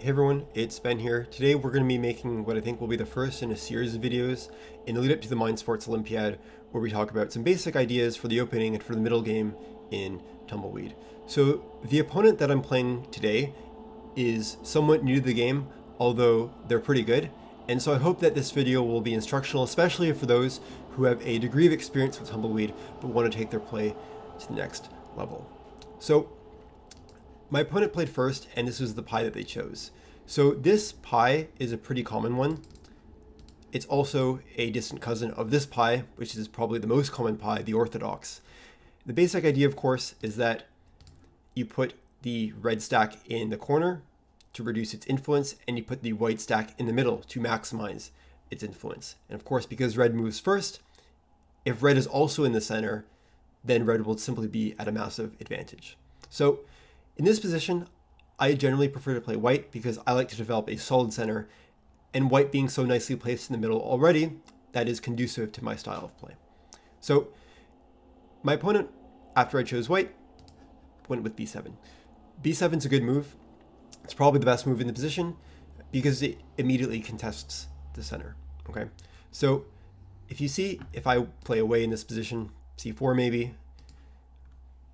Hey everyone, it's Ben here. Today we're going to be making what I think will be the first in a series of videos in the lead up to the Mind Sports Olympiad, where we talk about some basic ideas for the opening and for the middle game in Tumbleweed. So the opponent that I'm playing today is somewhat new to the game, although they're pretty good. And so I hope that this video will be instructional, especially for those who have a degree of experience with Tumbleweed but want to take their play to the next level. So my opponent played first, and this was the pie that they chose. So this pie is a pretty common one. It's also a distant cousin of this pie, which is probably the most common pie, the orthodox. The basic idea, of course, is that you put the red stack in the corner to reduce its influence, and you put the white stack in the middle to maximize its influence. And of course, because red moves first, if red is also in the center, then red will simply be at a massive advantage. So in this position, I generally prefer to play white because I like to develop a solid center, and white being so nicely placed in the middle already, that is conducive to my style of play. So my opponent, after I chose white, went with b7. b7 is a good move. It's probably the best move in the position because it immediately contests the center. Okay, so if you see, if I play away in this position, c4 maybe,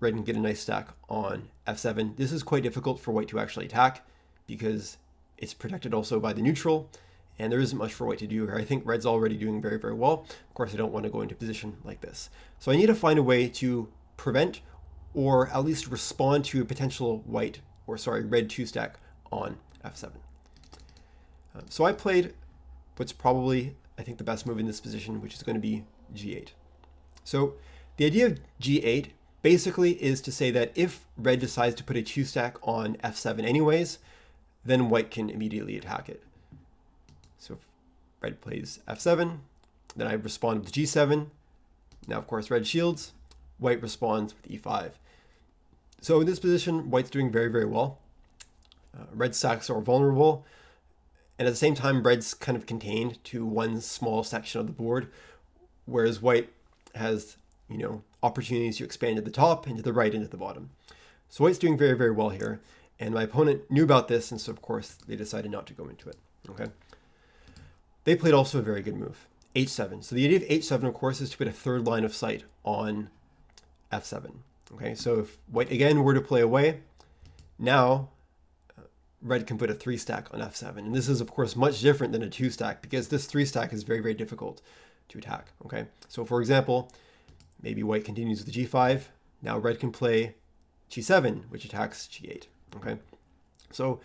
red can get a nice stack on f7. This is quite difficult for white to actually attack because it's protected also by the neutral, and there isn't much for white to do here. I think red's already doing very, very well. Of course, I don't want to go into a position like this. So I need to find a way to prevent or at least respond to a potential red 2 stack on f7. So I played what's probably, I think, the best move in this position, which is going to be g8. So the idea of g8 basically is to say that if red decides to put a 2 stack on f7 anyways, then white can immediately attack it. So if red plays f7, then I respond with g7. Now, of course, red shields, white responds with e5. So in this position, white's doing very, very well. Red stacks are vulnerable, and at the same time, red's kind of contained to one small section of the board, whereas white has, opportunities to expand to the top and to the right and to the bottom. So white's doing very, very well here, and my opponent knew about this, and so of course they decided not to go into it. Okay. They played also a very good move, h7. So the idea of h7, of course, is to put a third line of sight on f7. Okay, so if white again were to play away, now red can put a 3 stack on f7, and this is of course much different than a 2 stack because this 3 stack is very, very difficult to attack. Okay, so for example, maybe white continues with g5. Now red can play g7, which attacks g8. Okay, so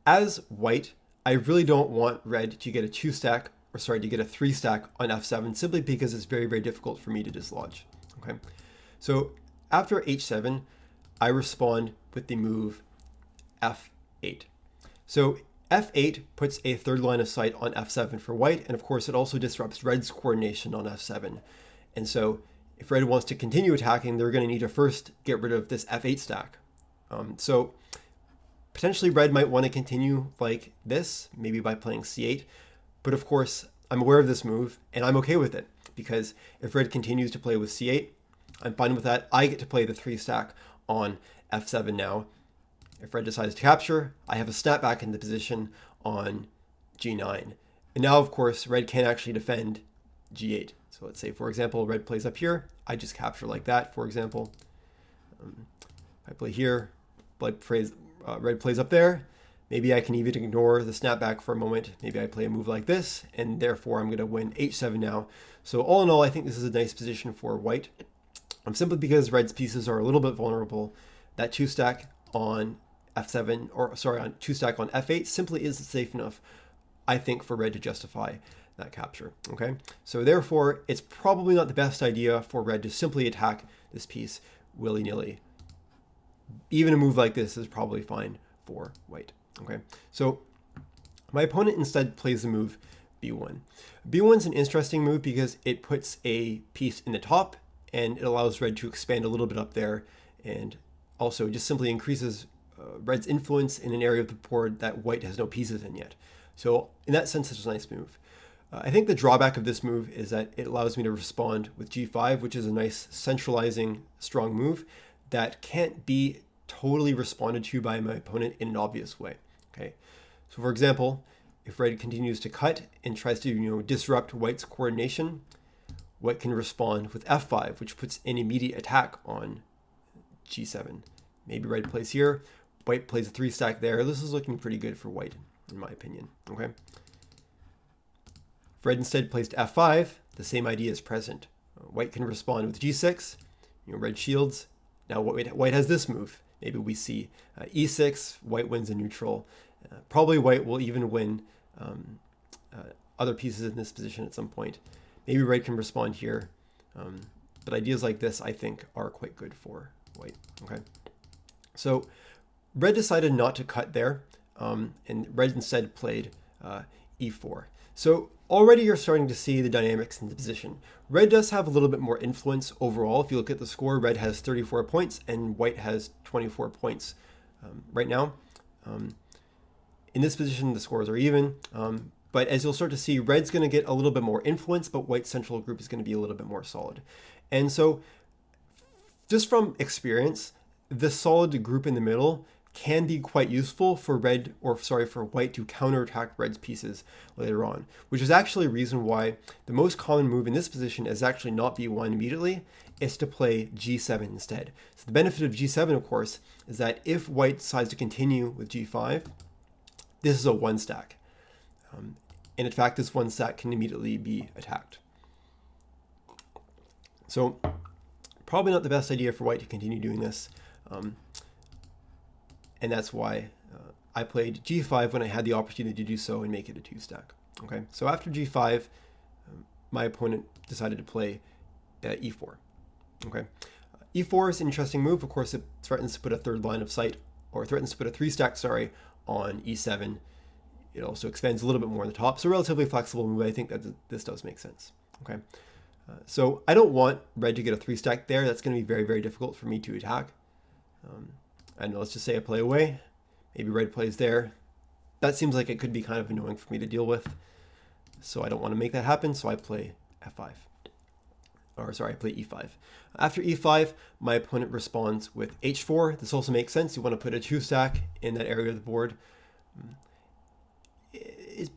as white, I really don't want red to get a 2 stack, to get a 3 stack on f7, simply because it's very, very difficult for me to dislodge. Okay, so after h7, I respond with the move f8. So f8 puts a third line of sight on f7 for white, and of course it also disrupts red's coordination on f7. And so if red wants to continue attacking, they're going to need to first get rid of this f8 stack. So potentially red might want to continue like this, maybe by playing c8. But of course, I'm aware of this move, and I'm okay with it, because if red continues to play with c8, I'm fine with that. I get to play the 3 stack on f7 now. If red decides to capture, I have a snapback in the position on g9. And now, of course, red can actually defend g8. So let's say, for example, red plays up here. I just capture like that, for example. I play here, red plays up there. Maybe I can even ignore the snapback for a moment. Maybe I play a move like this, and therefore I'm going to win h7 now. So all in all, I think this is a nice position for white. Simply because red's pieces are a little bit vulnerable. That 2 stack on f7, on 2 stack on f8 simply isn't safe enough, I think, for red to justify that capture. Okay, so therefore it's probably not the best idea for red to simply attack this piece willy-nilly. Even a move like this is probably fine for white. Okay, so my opponent instead plays the move b1. b1's an interesting move because it puts a piece in the top, and it allows red to expand a little bit up there, and also just simply increases red's influence in an area of the board that white has no pieces in yet. So in that sense, it's a nice move. I think the drawback of this move is that it allows me to respond with g5, which is a nice centralizing, strong move that can't be totally responded to by my opponent in an obvious way. Okay, So for example, if red continues to cut and tries to disrupt white's coordination, white can respond with f5, which puts an immediate attack on g7. Maybe red plays here, white plays a 3-stack there. This is looking pretty good for white, in my opinion. Okay. If red instead plays to f5, the same idea is present. White can respond with g6. Red shields. Now white has this move. Maybe we see e6. White wins a neutral. Probably white will even win other pieces in this position at some point. Maybe red can respond here. But ideas like this, I think, are quite good for white. Okay. So red decided not to cut there, and red instead played e4. So already you're starting to see the dynamics in the position. Red does have a little bit more influence overall. If you look at the score, red has 34 points and white has 24 points right now. In this position, the scores are even. But as you'll start to see, red's going to get a little bit more influence, but white's central group is going to be a little bit more solid. And so just from experience, the solid group in the middle can be quite useful for white to counterattack red's pieces later on, which is actually a reason why the most common move in this position is actually not b1 immediately. It's to play g7 instead. So the benefit of g7, of course, is that if white decides to continue with g5, this is a 1-stack. And in fact, this 1-stack can immediately be attacked. So probably not the best idea for white to continue doing this. And that's why I played g5 when I had the opportunity to do so and make it a 2-stack. Okay, so after g5, my opponent decided to play e4. Okay, e4 is an interesting move. Of course, it threatens to put a third line of sight, or threatens to put a 3-stack, on e7. It also expands a little bit more on the top. So relatively flexible move. I think that this does make sense. Okay, so I don't want red to get a 3-stack there. That's going to be very, very difficult for me to attack. And let's just say I play away. Maybe red plays there. That seems like it could be kind of annoying for me to deal with. So I don't want to make that happen. So I play f5. I play e5. After e5, my opponent responds with h4. This also makes sense. You want to put a 2-stack in that area of the board.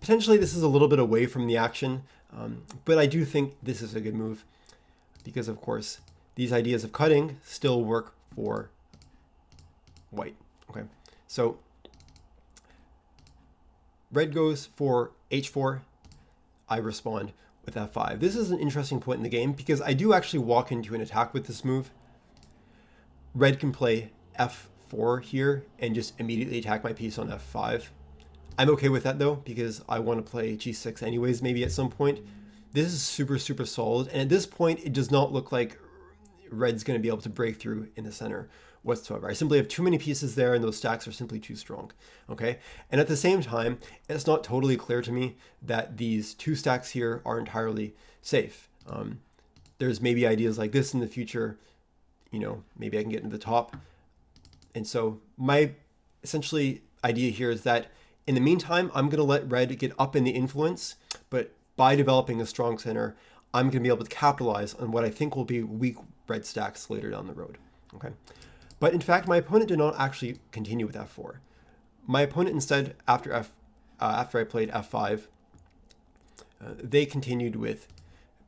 Potentially this is a little bit away from the action, but I do think this is a good move because, of course, these ideas of cutting still work for white. Okay, so red goes for h4. I respond with f5. This is an interesting point in the game because I do actually walk into an attack with this move. Red can play f4 here and just immediately attack my piece on f5. I'm okay with that though, because I want to play g6 anyways, maybe at some point. This is super, super solid. And at this point, it does not look like red's going to be able to break through in the center whatsoever. I simply have too many pieces there and those stacks are simply too strong. Okay. And at the same time, it's not totally clear to me that these 2 stacks here are entirely safe. There's maybe ideas like this in the future, maybe I can get into the top. And so my essentially idea here is that in the meantime, I'm going to let red get up in the influence, but by developing a strong center, I'm going to be able to capitalize on what I think will be weak red stacks later down the road. Okay. But in fact, my opponent did not actually continue with f4. My opponent instead, after I played f5, they continued with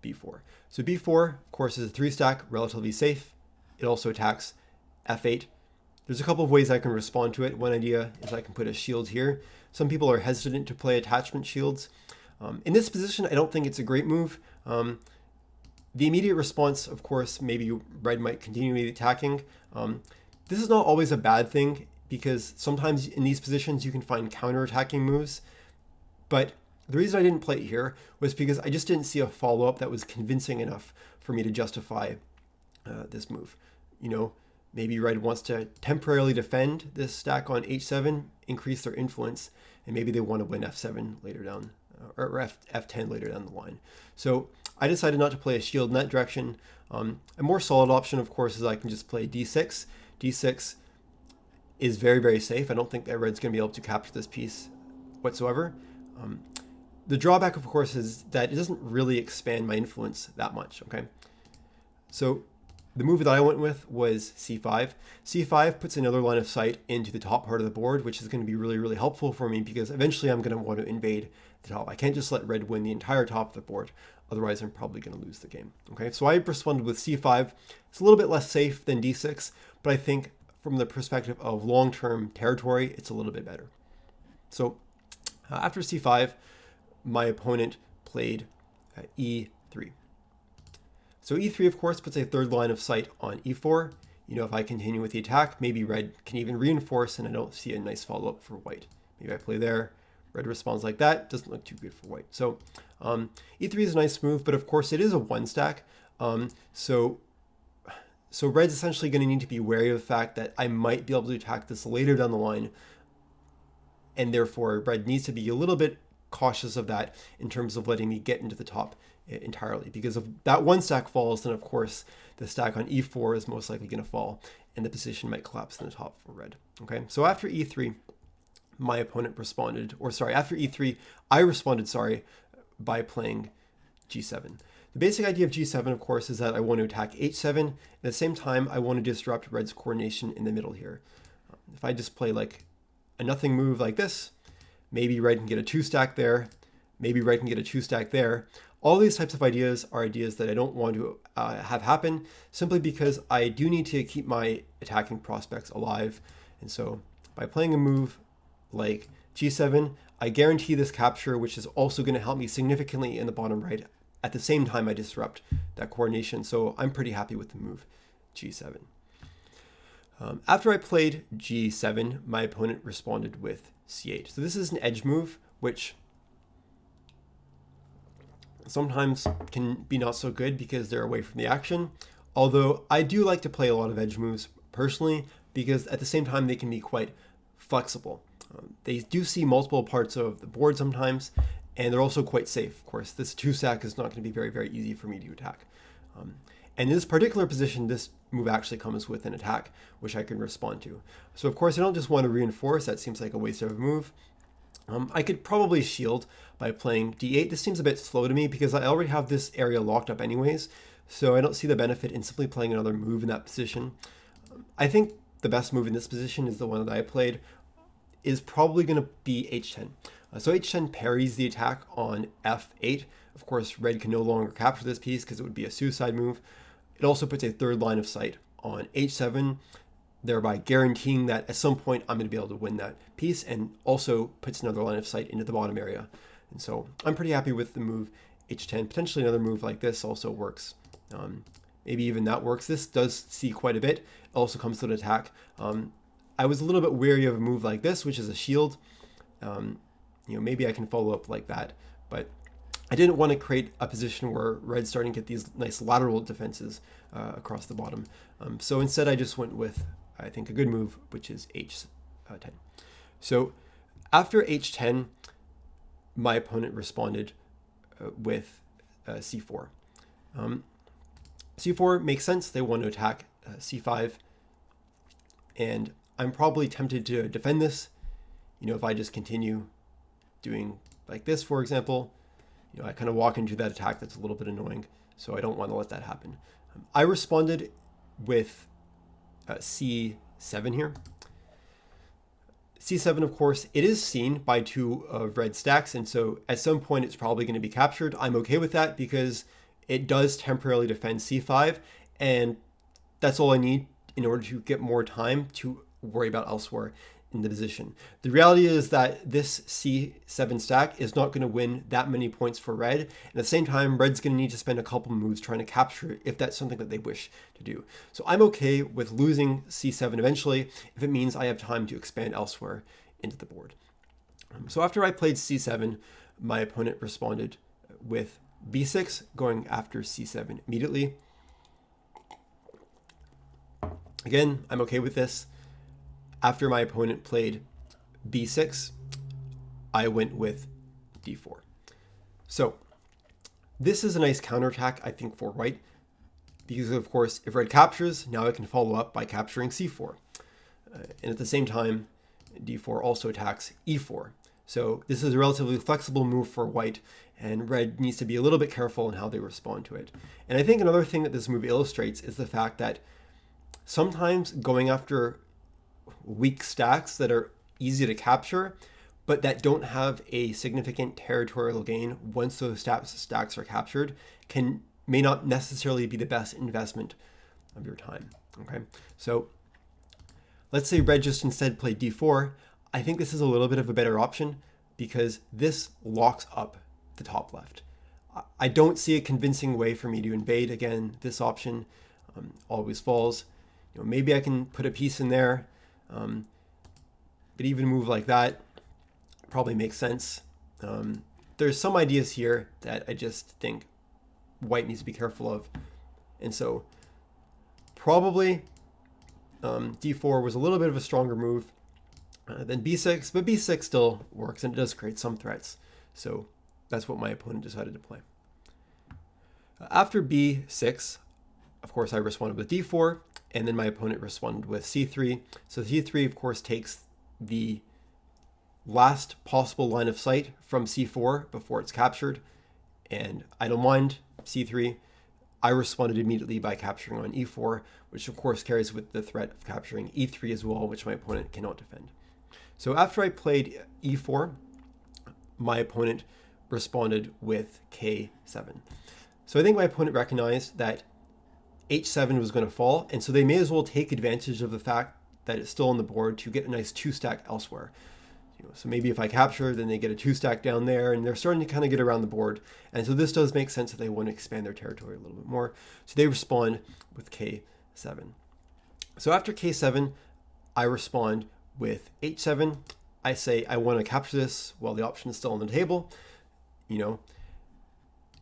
b4. So b4, of course, is a 3-stack, relatively safe. It also attacks f8. There's a couple of ways I can respond to it. One idea is I can put a shield here. Some people are hesitant to play attachment shields. In this position, I don't think it's a great move. The immediate response, of course, maybe red might continue attacking. This is not always a bad thing because sometimes in these positions you can find counter-attacking moves. But the reason I didn't play it here was because I just didn't see a follow-up that was convincing enough for me to justify this move. Maybe red wants to temporarily defend this stack on h7, increase their influence, and maybe they want to win f7 later down, or f10 later down the line. So I decided not to play a shield in that direction. A more solid option, of course, is I can just play d6. d6 is very, very safe. I don't think that red's going to be able to capture this piece whatsoever. The drawback, of course, is that it doesn't really expand my influence that much, okay? So the move that I went with was c5. c5 puts another line of sight into the top part of the board, which is going to be really, really helpful for me because eventually I'm going to want to invade the top. I can't just let red win the entire top of the board. Otherwise, I'm probably going to lose the game. Okay, so I responded with c5. It's a little bit less safe than d6, but I think from the perspective of long-term territory, it's a little bit better. So after c5, my opponent played e3. So e3, of course, puts a third line of sight on e4. You know, if I continue with the attack, maybe red can even reinforce, and I don't see a nice follow-up for white. Maybe I play there, red responds like that, doesn't look too good for white. So e3 is a nice move, but of course it is a one stack. So red's essentially going to need to be wary of the fact that I might be able to attack this later down the line, and therefore red needs to be a little bit cautious of that in terms of letting me get into the top entirely, because if that one stack falls, then of course the stack on e4 is most likely going to fall and the position might collapse in the top for red. Okay, so after e3, my opponent responded, or sorry, after e3, I responded, sorry, by playing g7. The basic idea of g7, of course, is that I want to attack h7. At the same time, I want to disrupt red's coordination in the middle here. If I just play like a nothing move like this, maybe red can get a 2-stack there, maybe red can get a 2-stack there. All these types of ideas are ideas that I don't want to have happen, simply because I do need to keep my attacking prospects alive. And so by playing a move like g7, I guarantee this capture, which is also going to help me significantly in the bottom right. At the same time, I disrupt that coordination. So I'm pretty happy with the move g7. After I played g7, my opponent responded with c8. So this is an edge move, which sometimes can be not so good because they're away from the action. Although I do like to play a lot of edge moves personally, because at the same time they can be quite flexible. They do see multiple parts of the board sometimes, and they're also quite safe. Of course, this 2-stack is not going to be very, very easy for me to attack. And in this particular position, this move actually comes with an attack, which I can respond to. So of course, I don't just want to reinforce. That seems like a waste of a move. I could probably shield by playing d8. This seems a bit slow to me because I already have this area locked up anyways, so I don't see the benefit in simply playing another move in that position. I think the best move in this position is the one that I played, is probably going to be h10. So h10 parries the attack on f8. Of course, red can no longer capture this piece because it would be a suicide move. It also puts a third line of sight on h7, thereby guaranteeing that at some point I'm going to be able to win that piece, and also puts another line of sight into the bottom area. And so I'm pretty happy with the move h10. Potentially another move like this also works. Maybe even that works. This does see quite a bit. It also comes to an attack. I was a little bit wary of a move like this, which is a shield. Maybe I can follow up like that, but I didn't want to create a position where red's starting to get these nice lateral defenses across the bottom. So instead I just went with, I think, a good move, which is h10. So after h10, my opponent responded with c4. c4 makes sense. They want to attack c5, and I'm probably tempted to defend this. If I just continue doing like this, for example, I kind of walk into that attack that's a little bit annoying, so I don't want to let that happen. I responded with c7 here. c7, of course, it is seen by two of red stacks, and so at some point it's probably going to be captured. I'm okay with that because it does temporarily defend c5, and that's all I need in order to get more time to worry about elsewhere in the position. The reality is that this c7 stack is not going to win that many points for red. And at the same time, red's going to need to spend a couple moves trying to capture it if that's something that they wish to do. So I'm okay with losing c7 eventually if it means I have time to expand elsewhere into the board. So after I played c7, my opponent responded with b6, going after c7 immediately. Again, I'm okay with this. After my opponent played b6, I went with d4. So this is a nice counterattack, I think, for white, because of course, if red captures, now I can follow up by capturing c4. And at the same time, d4 also attacks e4. So this is a relatively flexible move for white, and red needs to be a little bit careful in how they respond to it. And I think another thing that this move illustrates is the fact that sometimes going after weak stacks that are easy to capture, but that don't have a significant territorial gain once those stacks are captured, may not necessarily be the best investment of your time. Okay, so let's say red just instead played d4. I think this is a little bit of a better option because this locks up the top left. I don't see a convincing way for me to invade. Again, this option always falls. Maybe I can put a piece in there, but even a move like that probably makes sense. There's some ideas here that I just think white needs to be careful of, and so probably d4 was a little bit of a stronger move than b6, but b6 still works and it does create some threats. So that's what my opponent decided to play. After b6, of course, I responded with d4, and then my opponent responded with c3. So c3, of course, takes the last possible line of sight from c4 before it's captured, and I don't mind c3. I responded immediately by capturing on e4, which of course carries with the threat of capturing e3 as well, which my opponent cannot defend. So after I played e4, my opponent responded with k7. So I think my opponent recognized that h7 was going to fall, and so they may as well take advantage of the fact that it's still on the board to get a nice 2-stack elsewhere. So maybe if I capture, then they get a 2-stack down there, and they're starting to kind of get around the board. And so this does make sense that they want to expand their territory a little bit more. So they respond with k7. So after k7, I respond with h7. I say I want to capture this while the option is still on the table. If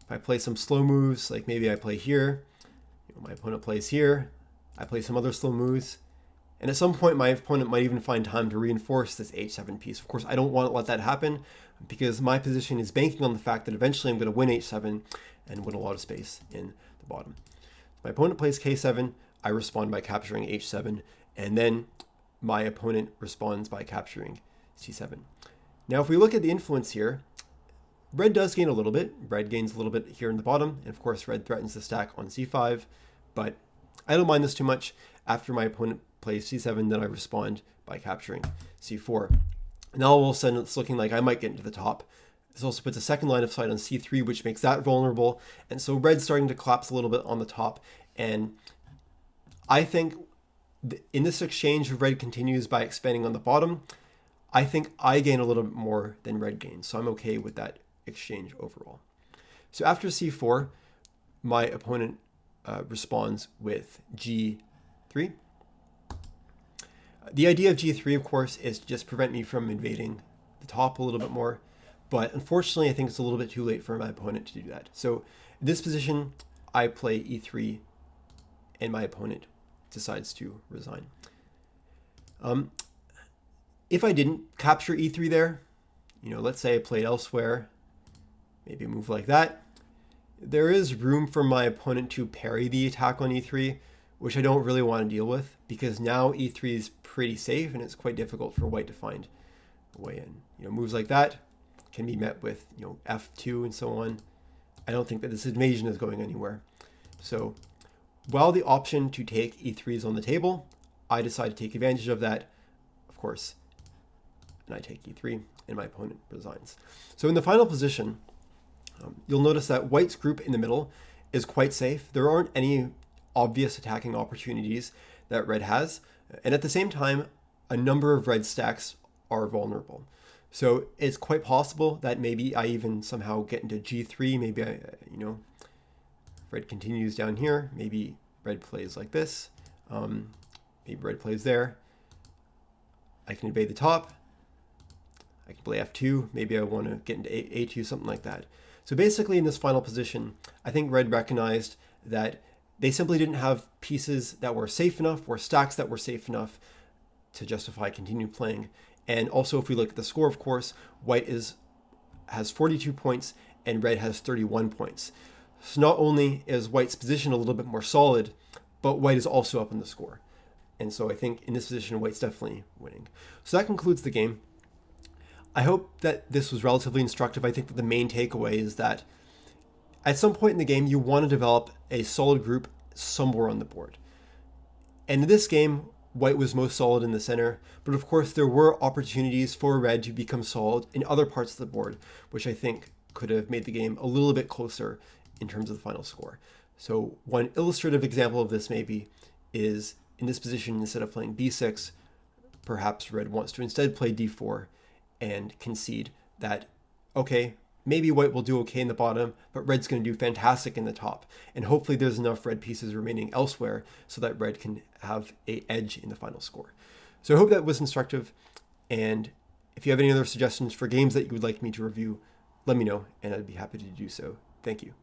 I play some slow moves, like maybe I play here, my opponent plays here, I play some other slow moves, and at some point my opponent might even find time to reinforce this h7 piece. Of course, I don't want to let that happen because my position is banking on the fact that eventually I'm going to win h7 and win a lot of space in the bottom. My opponent plays k7, I respond by capturing h7, and then my opponent responds by capturing c7. Now if we look at the influence here, red does gain a little bit. Red gains a little bit here in the bottom, and of course red threatens the stack on c5, but I don't mind this too much. After my opponent plays c7, then I respond by capturing c4. Now all of a sudden it's looking like I might get into the top. This also puts a second line of sight on c3, which makes that vulnerable, and so red's starting to collapse a little bit on the top, and I think in this exchange, red continues by expanding on the bottom. I think I gain a little bit more than red gains, so I'm okay with that exchange overall. So after c4, my opponent responds with g3. The idea of g3, of course, is to just prevent me from invading the top a little bit more, but unfortunately I think it's a little bit too late for my opponent to do that. So in this position, I play e3, and my opponent decides to resign. If I didn't capture e3 there, let's say I played elsewhere, maybe a move like that, there is room for my opponent to parry the attack on e3, which I don't really want to deal with because now e3 is pretty safe and it's quite difficult for white to find a way in. Moves like that can be met with f2 and so on. I don't think that this invasion is going anywhere. So while the option to take e3 is on the table, I decide to take advantage of that, of course, and I take e3 and my opponent resigns. So in the final position, you'll notice that white's group in the middle is quite safe. There aren't any obvious attacking opportunities that red has, and at the same time, a number of red stacks are vulnerable. So it's quite possible that maybe I even somehow get into g3. Maybe red continues down here. Maybe red plays like this. Maybe red plays there. I can invade the top. I can play f2. Maybe I want to get into a2, something like that. So basically in this final position, I think red recognized that they simply didn't have pieces that were safe enough or stacks that were safe enough to justify continued playing. And also if we look at the score, of course, white has 42 points and red has 31 points. So not only is white's position a little bit more solid, but white is also up in the score. And so I think in this position, white's definitely winning. So that concludes the game. I hope that this was relatively instructive. I think that the main takeaway is that at some point in the game, you want to develop a solid group somewhere on the board. And in this game, white was most solid in the center, but of course there were opportunities for red to become solid in other parts of the board, which I think could have made the game a little bit closer in terms of the final score. So one illustrative example of this maybe is in this position, instead of playing b6, perhaps red wants to instead play d4 and concede that, okay, maybe white will do okay in the bottom, but red's going to do fantastic in the top. And hopefully there's enough red pieces remaining elsewhere so that red can have an edge in the final score. So I hope that was instructive. And if you have any other suggestions for games that you would like me to review, let me know, and I'd be happy to do so. Thank you.